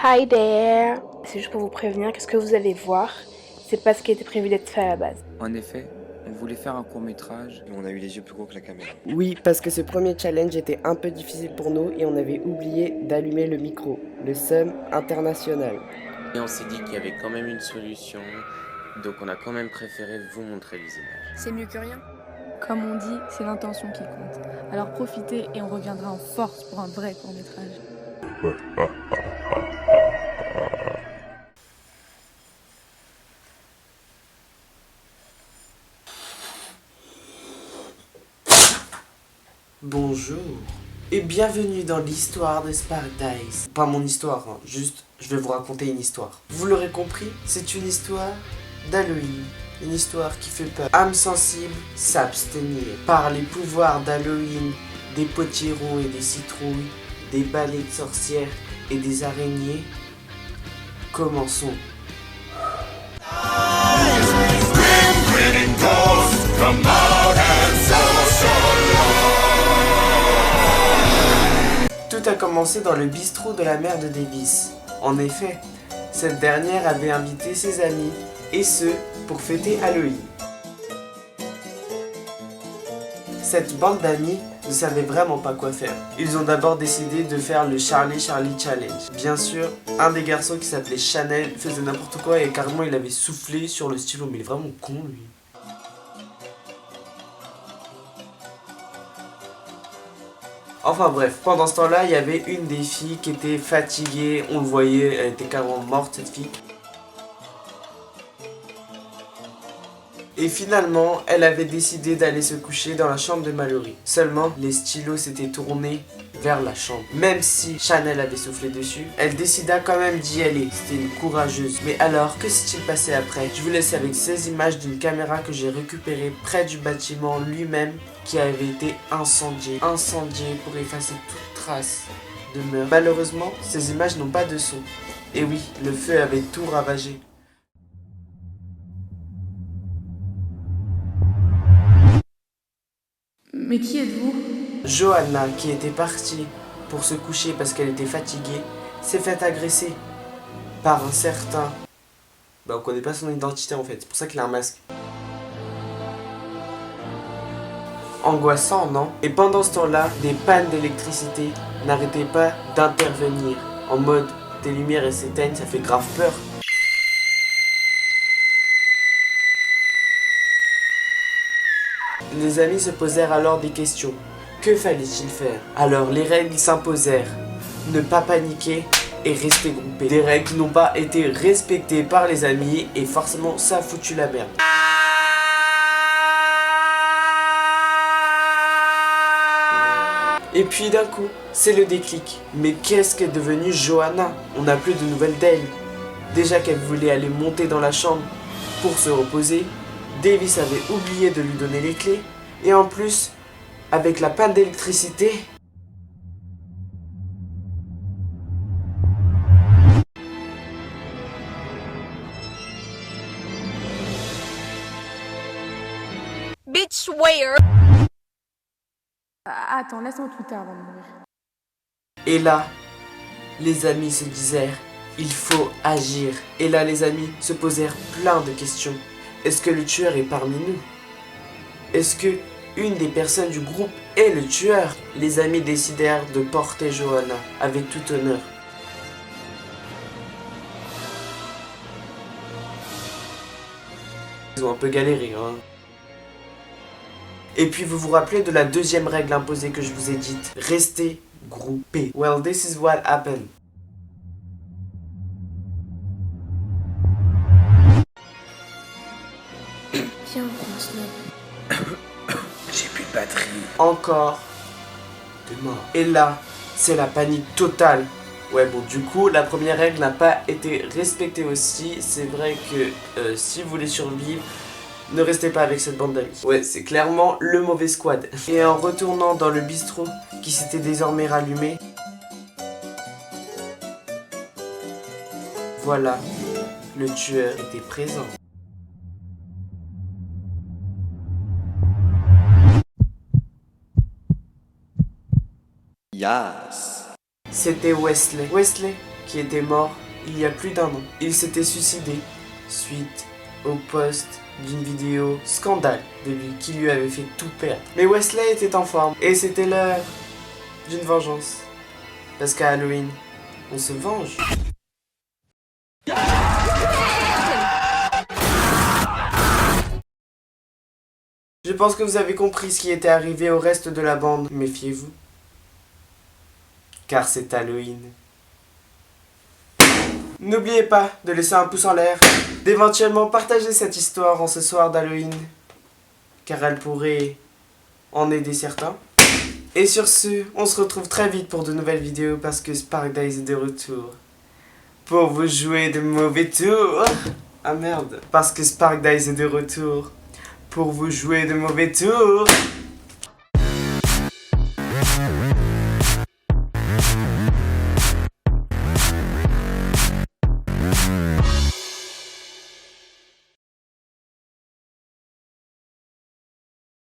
Hi there! C'est juste pour vous prévenir que ce que vous allez voir, c'est pas ce qui était prévu d'être fait à la base. En effet, on voulait faire un court-métrage. Et on a eu les yeux plus gros que la caméra. Oui, parce que ce premier challenge était un peu difficile pour nous et on avait oublié d'allumer le micro, le SUM international. Et on s'est dit qu'il y avait quand même une solution, donc on a quand même préféré vous montrer les images. C'est mieux que rien. Comme on dit, c'est l'intention qui compte. Alors profitez et on reviendra en force pour un vrai court-métrage. Bonjour et bienvenue dans l'histoire de Spardice. Pas mon histoire, hein, juste je vais vous raconter une histoire. Vous l'aurez compris, c'est une histoire d'Halloween. Une histoire qui fait peur. Âme sensible, s'abstenir. Par les pouvoirs d'Halloween, des potirons et des citrouilles, des balais de sorcières et des araignées, commençons. Tout a commencé dans le bistrot de la mère de Davis. En effet, cette dernière avait invité ses amis, et ce, pour fêter Halloween. Cette bande d'amis ne savait vraiment pas quoi faire. Ils ont d'abord décidé de faire le Charlie Challenge. Bien sûr, un des garçons qui s'appelait Chanel faisait n'importe quoi et carrément il avait soufflé sur le stylo, mais il est vraiment con lui. Enfin bref, pendant ce temps-là, il y avait une des filles qui était fatiguée, on le voyait, elle était carrément morte cette fille. Et finalement, elle avait décidé d'aller se coucher dans la chambre de Mallory. Seulement, les stylos s'étaient tournés vers la chambre. Même si Chanel avait soufflé dessus, elle décida quand même d'y aller. C'était une courageuse. Mais alors, que s'est-il passé après? Je vous laisse avec ces images d'une caméra que j'ai récupérée près du bâtiment lui-même qui avait été incendié. Incendié pour effacer toute trace de meurtre. Malheureusement, ces images n'ont pas de son. Et oui, le feu avait tout ravagé. Mais qui êtes-vous? Johanna, qui était partie pour se coucher parce qu'elle était fatiguée, s'est faite agresser par un certain... on connaît pas son identité en fait, c'est pour ça qu'il a un masque. Angoissant, non? Et pendant ce temps-là, des pannes d'électricité n'arrêtaient pas d'intervenir. En mode, tes lumières elles s'éteignent, ça fait grave peur. Les amis se posèrent alors des questions. Que fallait-il faire? Alors les règles s'imposèrent. Ne pas paniquer et rester groupés. Des règles qui n'ont pas été respectées par les amis et forcément ça a foutu la merde. Et puis d'un coup, c'est le déclic. Mais qu'est-ce qu'est devenue Johanna? On n'a plus de nouvelles d'elle. Déjà qu'elle voulait aller monter dans la chambre pour se reposer, Davis avait oublié de lui donner les clés. Et en plus, avec la panne d'électricité... Bitch, where? Attends, laisse-moi tout avant de mourir. Et là, les amis se disèrent, il faut agir. Et là, les amis se posèrent plein de questions. Est-ce que le tueur est parmi nous? Est-ce que une des personnes du groupe est le tueur? Les amis décidèrent de porter Johanna avec tout honneur. Ils ont un peu galéré, hein. Et puis vous vous rappelez de la deuxième règle imposée que je vous ai dite, restez groupés. Well, this is what happened. Viens, on se lève. J'ai plus de batterie. Encore de morts. Et là, c'est la panique totale. Ouais, bon, du coup, la première règle n'a pas été respectée aussi. C'est vrai que si vous voulez survivre, ne restez pas avec cette bande d'amis. Ouais, c'est clairement le mauvais squad. Et en retournant dans le bistrot, qui s'était désormais rallumé, voilà, le tueur était présent. Yas. C'était Wesley. Wesley, qui était mort il y a plus d'1 an. Il s'était suicidé suite au post d'une vidéo scandale de lui qui lui avait fait tout perdre. Mais Wesley était en forme et c'était l'heure d'une vengeance. Parce qu'à Halloween, on se venge. Je pense que vous avez compris ce qui était arrivé au reste de la bande. Méfiez-vous. Car c'est Halloween. N'oubliez pas de laisser un pouce en l'air, d'éventuellement partager cette histoire en ce soir d'Halloween, car elle pourrait en aider certains. Et sur ce, on se retrouve très vite pour de nouvelles vidéos parce que Sparkdice est de retour pour vous jouer de mauvais tours. Ah merde, parce que Sparkdice est de retour pour vous jouer de mauvais tours.